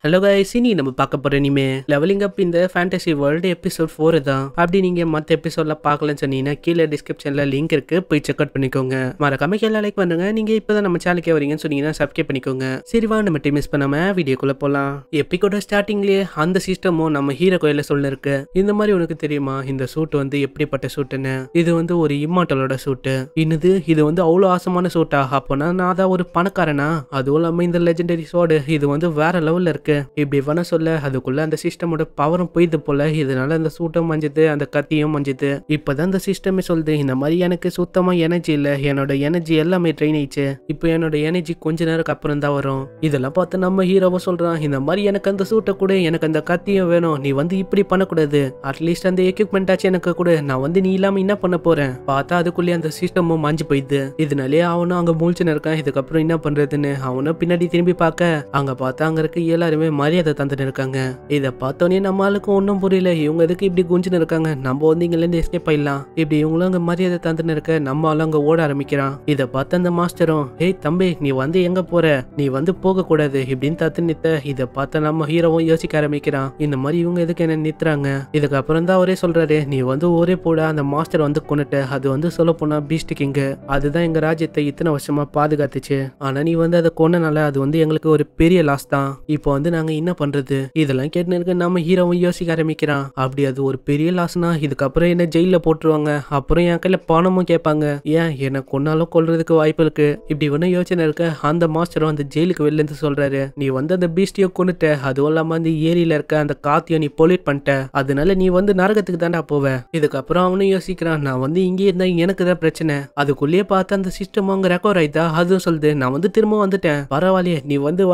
Hello guys, இனி நம்ம பார்க்க போற இனிமே லெவலிங் அப் இந்த ஃபேண்டசி வேர்ல்டு எபிசோட் 4 தான். அப்படி நீங்க மற்ற எபிசோட்ல பார்க்கலன்னு சொன்னீங்கன்னா கீழே டிஸ்கிரிப்ஷன்ல லிங்க் இருக்கு, போய் செக் அவுட் பண்ணிக்கோங்க. மறக்காம கீழே லைக் பண்ணுங்க. நீங்க இப்பதான் நம்ம சேனலுக்கே வரீங்கன்னு சொன்னீங்கன்னா சப்ஸ்கிரைப் பண்ணிக்கோங்க. சரிவா, நம்ம டைம் மிஸ் பண்ணாம வீடியோக்குள்ள போலாம். எப்பிக்கோட ஸ்டார்டிங்லயே அந்த சிஸ்டமும் நம்ம ஹீரோ கோயில சொல்லிருக்கு. இந்த மாதிரி உனக்கு தெரியுமா இந்த சூட் வந்து எப்படிப்பட்ட சூட்டுன்னு? இது வந்து ஒரு இம்மார்டலோட சூட்டு. இது வந்து அவ்வளோ ஆசமான சூட்டா? அப்போனா நான் தான் ஒரு பணக்காரனா? அதுவும் இல்லாம இந்த லெஜெண்டரி சோடு இது வந்து வேற லெவல்ல இருக்கு. இப்படி வேணா சொல்ல, அதுக்குள்ள அந்த சிஸ்டமோட பவரும் போயிது போல. இதனால அந்த சூட்டும் மஞ்சது, அந்த கத்தியும் மஞ்சது. இப்பதான் அந்த சிஸ்டமே சொல்லுது, இந்த மாதிரி எனக்கு சுத்தமா எனர்ஜி இல்ல, என்னோட எனர்ஜி எல்லாமே ட்ரெயின் ஆயிடுச்சு. இப்போ என்னோட எனர்ஜி கொஞ்ச நேரம் அப்புறம் தான் வரும். இதெல்லாம் பார்த்து நம்ம ஹீரோவை சொல்றான், இந்த மாதிரி எனக்கு அந்த சூட்டை கூட, எனக்கு அந்த கத்தியும் வேணும். நீ வந்து இப்படி பண்ணக்கூடாது, அட்லீஸ்ட் அந்த எக்யூப்மெண்ட் ஆச்சு எனக்கு கூட. நான் வந்து நீ இல்லாம என்ன பண்ண போறேன்? பார்த்தா அதுக்குள்ளேயே அந்த சிஸ்டமும் மாஞ்சு போயிடுது. இதனாலே அவனும் அங்க மூழ்ச்சுன்னு இருக்கான். இதுக்கப்புறம் என்ன பண்றதுன்னு அவனும் பின்னாடி திரும்பி பார்க்க, அங்க பார்த்தா அங்க இருக்க எல்லாருமே மரியாதை தந்துட்டு இருக்காங்க. இதை பார்த்தோன்னே நம்மளுக்கும் ஒன்றும் புரியல, இவங்க எதுக்கு இப்படி குஞ்சுன்னு இருக்காங்க? நம்ம வந்து இங்க இருந்து எஸ்கேப் ஆயிடலாம். இப்படி இவங்களும் அங்க மரியாதை தந்துட்டு இருக்க, நம்மளும் அங்க ஓட ஆரம்பிக்கிறான். இதை பார்த்து அந்த மாஸ்டரும், ஏய் தம்பி, நீ வந்து எங்க போற? நீ வந்து போக கூடாது இப்படின்னு தத்து நித்த. இதை பார்த்த நம்ம ஹீரோவும் யோசிக்க ஆரம்பிக்கிறான், இந்த மாதிரி இவங்க எதுக்கு என்ன நிறுத்துறாங்க? இதுக்கப்புறம் தான் அவரே சொல்றாரு, நீ வந்து ஒரே போட அந்த மாஸ்டர் வந்து கொண்டுட்ட. அது வந்து சொல்ல போனா பீஸ்ட் கிங், அதுதான் எங்க ராஜ்யத்தை இத்தனை வருஷமா பாதுகாத்துச்சு. ஆனா நீ வந்து அதை கொன்னனால அது வந்து எங்களுக்கு ஒரு பெரிய லாஸ் தான். இப்போ வந்து நாங்க என்ன பண்றது? இதெல்லாம் கேட்டு இருக்க நம்ம ஹீரோவும் யோசிக்க ஆரம்பிக்கிறான். அப்படி அது ஒரு பெரிய லாஸ்னா இதுக்கப்புறம் என்ன ஜெயில போட்டுருவாங்க, அப்புறம் என் கையில பணமும் கேட்பாங்க. ஏன் என்ன கொன்னாலும் கொல்றதுக்கு வாய்ப்பு இருக்கு. இப்படி ஒன்னும் யோசனை இருக்க, அந்த மாஸ்டரும் அந்த ஜெயிலுக்கு வெளில இருந்து சொல்றாரு, நீ வந்து அந்த பீஸ்டியோ கொண்டுட்ட, அதுவும் இல்லாம அந்த ஏரியில இருக்க அந்த காத்தியோ நீ பொல்யூட் பண்ணிட்ட, அதனால நீ வந்து நரகத்துக்கு தாண்டா போவ. இதுக்கப்புறம் அவனும் யோசிக்கிறான், நான் வந்து இங்கே இருந்தா எனக்கு தான் பிரச்சனை. அதுக்குள்ளேயே பார்த்து அந்த சிஸ்டம் அங்க ரெக்கவர் ஆயிட்டா. அதுவும் சொல்லுது, நான் வந்து திரும்ப வந்துட்டேன், பரவாயில்லையே, நீ வந்து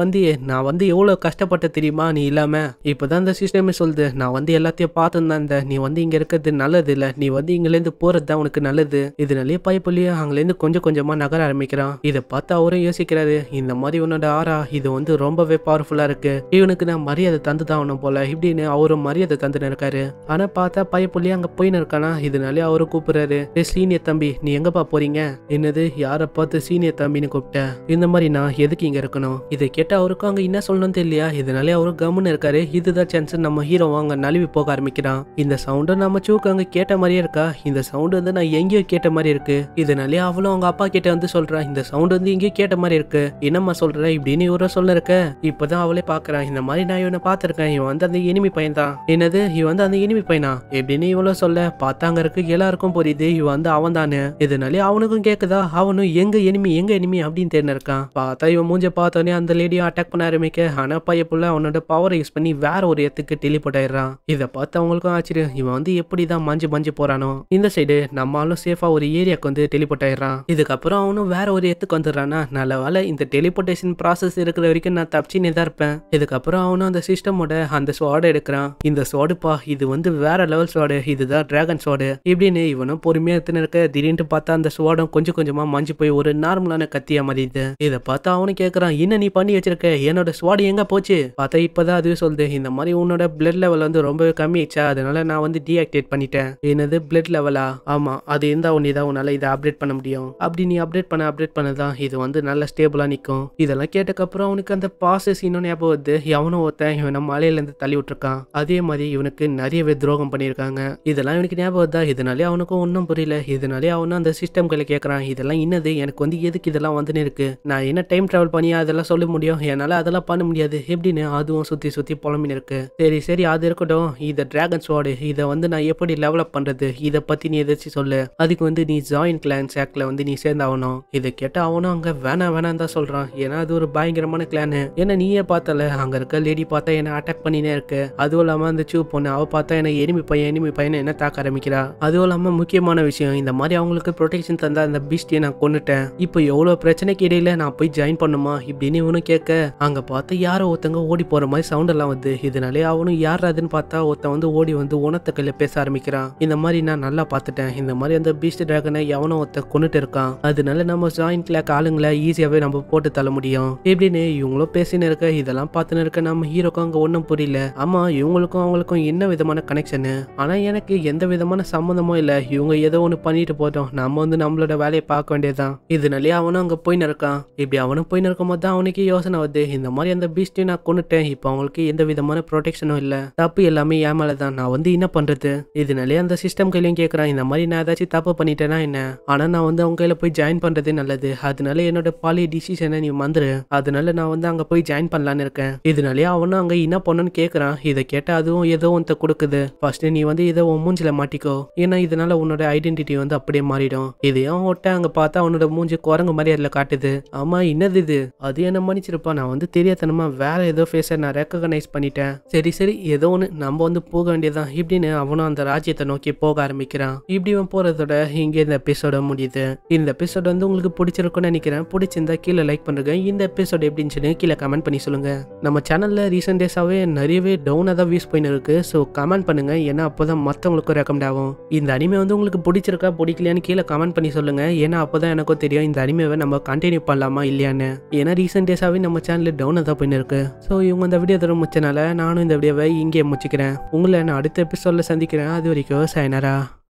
நான் வந்து எவ்வளவு கஷ்டப்பட்ட தெரியுமா நீ இல்லாம? இப்பதான் அந்த சிஸ்டமே சொல்லுது, நான் வந்து எல்லாத்தையும் பார்த்துருந்தேன், நீ வந்து இங்க இருக்கிறது நல்லது இல்ல, நீ வந்து இங்கிலேருந்து போறது தான் உனக்கு நல்லது. இதனாலே பைப்புலயே அங்கிலேருந்து கொஞ்சம் கொஞ்சமா நகர ஆரம்பிக்கிறான். இதை பார்த்து அவரும் யோசிக்கிறாரு, இந்த மாதிரி உன்னோட ஆரா இது வந்து ரொம்பவே பவர்ஃபுல்லா இருக்கு, இவனுக்கு நான் மரியாதை தந்துதான் ஆகணும் போல இப்படின்னு அவரும் மரியாதை தந்துன்னு இருக்காரு. ஆனா பார்த்தா பைப்புலயே அங்க போயின்னு இருக்கானா. இதனாலே அவரும் கூப்பிடுறாரு, சீனியர் தம்பி, நீ எங்கப்பா போறீங்க? என்னது, யாரை பார்த்து சீனியர் தம்பின்னு கூப்பிட்ட? இந்த மாதிரி நான் எதுக்கு இங்க இருக்கணும்? இதை கேட்ட அவருக்கும் அங்க என்ன சொல்லணும் தெரியலையா. இதனாலே அவரும் கம்முன்னு இருக்காரு. இதுதான் சான்ஸ். நம்ம ஹீரோ அங்க நழுவி போக ஆரம்பிக்கிறான். இந்த சவுண்டை நம்ம சூக்கு அங்க கேட்ட மாதிரியே இருக்கா. இந்த சவுண்ட் வந்து நான் எங்கேயோ கேட்ட மாதிரி இருக்கு. இதனாலே அவளும் அவங்க அப்பா கிட்ட வந்து சொல்றான், இந்த சவுண்ட் வந்து எங்கேயோ கேட்ட மாதிரி இருக்கு, என்னம்மா சொல்ற இப்படின்னு இவர சொல்ல இருக்க. இப்பதான் அவளே பாக்குறான், இந்த மாதிரி நான் இவனை பாத்திருக்கேன், இவன் வந்து அந்த எனிமி பையன் தான். என்னது, இவன் வந்து அந்த எனிமி பையனா எப்படின்னு இவ்வளவு சொல்ல, பார்த்தாங்க இருக்கு எல்லாருக்கும் புரியுது இவன் வந்து அவன் தானே. இதனாலே அவனுக்கும் கேக்குதா, அவனும் எங்க எனிமி அப்படின்னு தேர்ந்து இருக்கான். பார்த்தா இவன் மூஞ்ச பார்த்தோன்னே அந்த லேடியும் அட்டாக் பண்ண ஆரம்பிக்க, ஆனா பையப்புள்ள அவனோட பவரை யூஸ் பண்ணி வேற ஒரு இடத்துக்கு டெலிபோர்ட் ஆயிடுறான். இதை பார்த்து அவங்களுக்கும் ஆச்சரியம், இவன் வந்து எப்படிதான் மஞ்சு போறானோ. இந்த சைடு நம்மளும் சேஃபா ஒரு ஏரியாக்கு வந்து டெலிபோர்ட் ஆயிடுறான். இதுக்கப்புறம் அவனும் வேற ஒரு இடத்துக்கு வந்துடுறானா. நல்ல வேலை இந்த டெலிபோர்டேஷன் ப்ராசஸ் இருக்கிற வரைக்கும் நான் தப்பிச்சுனே தான் இருப்பேன். இதுக்கப்புறம் அவனும் அந்த சிஸ்டமோட அந்த ஸ்வார்டை எடுக்கிறான். இந்த ஸ்வார்டுப்பா இது வந்து வேற லெவல் ஸ்வார்டு, இதுதான் டிராகன் ஸ்வார்டு இப்படின்னு இவனும் பொறுமையா எடுத்துன்னு இருக்க. திடீர்னு பார்த்தா அந்த ஸ்வார்டும் கொஞ்சம் கொஞ்சமா மஞ்சு போய் ஒரு நார்மலான கத்தியா மாறிடுது. இதை பார்த்து அவனும் கேட்கறான், என்ன நீ பண்ணி வச்சிருக்க, என்னோட ஸ்வார்டு எங்க போச்சு? பார்த்தா இப்பதான் அதுவே சொல்லுது, இந்த மாதிரி உன்னோட பிளட் லெவல் வந்து ரொம்பவே கம்மி ஆயிடுச்சா, அதனால நான் வந்து டீஆக்டிவேட் பண்ணிட்டேன். என்னது பிளட் லெவலா? ஆமா, அது இருந்தா உன்னிதான் உன்னால இதை அப்டேட் பண்ண முடியும். அப்படி நீ அப்டேட் பண்ணதான் இது வந்து நல்ல ஸ்டேபிளா நிற்கும். இதெல்லாம் கேட்டக்கப்புறம் அவனுக்கு அந்த பாசஸ் இன்னும் ஞாபகம் வருது. எவனும் ஒருத்தன் இவனை மலையில இருந்து தள்ளி விட்டுருக்கான். அதே மாதிரி இவனுக்கு நிறையவே துரோகம் பண்ணியிருக்காங்க. இதெல்லாம் இவனுக்கு ஞாபகம் வருதா. இதனாலே அவனுக்கும் ஒன்றும் புரியல. இதனாலே அவனும் அந்த சிஸ்டம்களை கேட்கறான், இதெல்லாம் என்னது, எனக்கு வந்து எதுக்கு இதெல்லாம் வந்துன்னு இருக்கு, நான் என்ன டைம் டிராவல் பண்ணி அதெல்லாம் சொல்ல முடியும், என்னால அதெல்லாம் பண்ண முடியாது எப்படின்னு அதுவும் சுத்தி புலம்பின்னு இருக்கு. சரி அது இருக்கட்டும், இதை டிராகன் ஸ்வார்டு இதை வந்து நான் எப்படி டெவலப் பண்றது, இதை பத்தி நீ எதாச்சும் சொல்லு. அதுக்கு வந்து நீ ஜாயின் கிளான்ஸ் ஆக்ட்ல வந்து நீ சேர்ந்தாகணும். இதை கேட்ட அவனும் அங்க வேணாம் தான் சொல்றான். ஏன்னா அது ஒரு பயங்கரமான கிளானு. ஏன்னா நீயே பார்த்தல, அங்க இருக்க லேடி பார்த்தா என்ன அட்டாக் பண்ணினே இருக்கு. அதுவும் இல்லாம அந்த சூ பொண்ணு அவ பார்த்தா என்ன எனிமி பையன் என்ன தாக்க ஆரம்பிக்கிறா. அதுவும் இல்லாம முக்கியமான விஷயம், இந்த மாதிரி அவங்களுக்கு ப்ரொடெக்ஷன் தந்தா அந்த பீஸ்டியை நான் கொன்னுட்டேன், இப்போ எவ்வளவு பிரச்சனைக்கு இடையில நான் போய் ஜாயின் பண்ணுமா இப்படின்னு இவனும் கேட்க, அங்க பார்த்து யாரோ ஒருத்தங்க ஓடி போற மாதிரி சவுண்ட் எல்லாம் வந்து. இதனாலே அவனும் யார் அதுன்னு பார்த்தா ஒருத்தன் வந்து ஓடி வந்து உணத்த கையில பேச ஆரம்பிக்கிறான். இந்த மாதிரி நான் நல்லா பார்த்துட்டேன், இந்த மாதிரி அந்த பீஸ்ட் டிராகனை எவனோ ஒருத்த கொண்டுட்டு இருக்கான், அதனால நம்ம ஜாயின் கிளாக் ஆளுங்களை ஈஸியாவே நம்ம போட்டு தள்ள முடியும் இப்படின்னு இவங்களும் பேசின்னு இருக்க. இதெல்லாம் பார்த்துன்னு இருக்க நம்ம ஹீரோக்கும் அங்க ஒன்றும் புரியல. ஆமா, இவங்களுக்கும் அவங்களுக்கும் என்ன விதமான கனெக்ஷனு? ஆனா எனக்கு எந்த விதமான சம்மந்தமும் இல்ல, இவங்க ஏதோ ஒண்ணு பண்ணிட்டு போட்டோம், நம்ம வந்து நம்மளோட வேலையை பார்க்க வேண்டியதுதான். இதனாலே அவனும் அங்க போயின்னு இருக்கான். இப்படி அவனும் போயின்னு இருக்கும் போது அவனுக்கு யோசனை வருது, இந்த மாதிரி அந்த பீஸ்டையும் நான் கொன்னுட்டேன், இப்போ அவங்களுக்கு எந்த விதமான ப்ரொடெக்ஷனும் இல்ல, தப்பு எல்லாமே என் மேலதான், நான் என்ன பண்றது? இதனாலே அந்த சிஸ்டம் கையிலையும் கேட்கறான், இந்த மாதிரி நான் ஏதாச்சும் தப்பு பண்ணிட்டேன்னா என்ன, ஆனா நான் அவங்க கையில போய் ஜாயின் பண்றதே நல்லது, அதனால என்னோட பாலி டிசிஷனை நீ மந்துரு, அதனால நான் அங்க போய் ஜாயின் பண்ணலான்னு இருக்கேன். இதனாலே அவனும் அங்க என்ன பண்ணணும்னு கேட்கறான். இதை கேட்டா அதுவும் ஏதோ ஒன்று கொடுக்குது, ஃபர்ஸ்ட் நீ இதை உன் மூஞ்சில மாட்டிக்கோ, ஏன்னா இதனால உன்னோட ஐடென்டிட்டி அப்படியே மாறிடும். இதையும் ஒட்ட அங்க பார்த்தா அவனோட மூஞ்சி குரங்கு மாதிரி அதுல காட்டுது. ஆமா என்னது இது, அது என்ன மன்னிச்சிருப்பா, நான் தெரியாதனமா வேற ஏதோ ஃபேஸை நான் ரெக்கக்னைஸ் பண்ணிட்டேன். சரி சரி ஏதோ ஒன்று நம்ம போக வேண்டியதான் இப்படின்னு அவனும் அந்த ராஜ்யத்தை நோக்கி போக ஆரம்பிக்கிறான். இப்படி அவன் போறதோட இங்கே இந்த எபிசோட முடியுது. இந்த எபிசோட் உங்களுக்கு பிடிச்சிருக்கும்னு நினைக்கிறேன். பிடிச்சிருந்தா கீழே லைக் பண்ணுங்க. இந்த எபிசோட் எப்படின்னு கீழே கமெண்ட் பண்ணி சொல்லுங்க. நம்ம சேனல்ல ரீசெண்ட் டேஸாவே நிறையவே டவுனாக தான் வியூஸ் போயின்னு இருக்கு. ஸோ கமெண்ட் பண்ணுங்க, ஏன்னா அப்போதான் மற்றவங்களுக்கும் ரெக்கமெண்ட் ஆகும். இந்த அனிமே உங்களுக்கு பிடிச்சிருக்கா பிடிக்கலையான்னு கீழே கமெண்ட் பண்ணி சொல்லுங்க, ஏன்னா அப்போதான் எனக்கும் தெரியும் இந்த அனிமேவை நம்ம கண்டினியூ பண்ணலாமா இல்லையான்னு. ஏன்னா ரீசெண்ட் டேஸாவே நம்ம சேனல் டவுனாக தான் போயின்னு இருக்கு. ஸோ இவங்க இந்த வீடியோ தர முடிச்சனால நானும் இந்த வீடியோவை இங்கே முடிச்சுக்கிறேன். உங்களை நான் அடுத்த எபிசோட்ல சந்திக்கிறேன். அது வரைக்கும் sayonara.